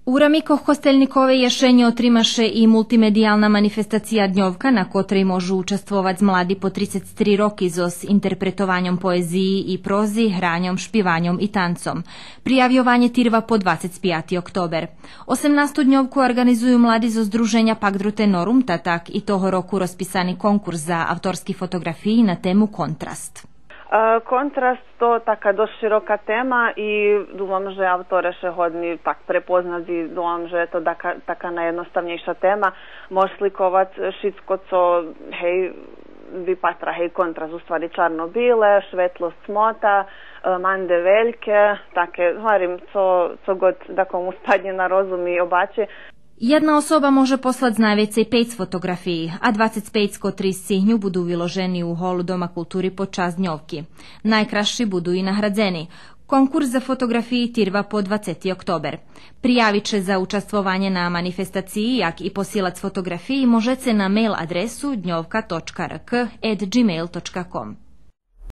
Uramikoh Kostelnikove ješenje otrimaše i multimedijalna manifestacija Dňovka, na kotrej môžu učestvovať mladi po 33 roky so s interpretovanjem poeziji i prozi, hranjom, špivanjom i tancom. Prijavljovanje tirva po 25. oktober. 18. Dňovku organizujú mladi zo združenja Pagdrute Norum, tak i toho roku rozpisani konkurs za autorski fotografiji na temu Kontrast. Kontrast to taka dość široka tema i думам, že автори ще годні так препознати, думам, že je to така najjednostavnejša tema. Može slikovat šitsko, co vypatra kontrast, u stvari čarno-bile, švetlost smota, mande veljke, také, hovorím, co god da komu spadne na rozum i obači. Jedna osoba može poslati najvecej 5 fotografiji, a 25 kotrisci nju budu vyloženi u holu Doma kulturi po čast Dňovki. Najkrašći budu i nahradzeni. Konkurs za fotografiji tirva po 20. oktober. Prijavit će za učestvovanje na manifestaciji, jak i posilac fotografiji možete na mail adresu dňovka.rk@gmail.com.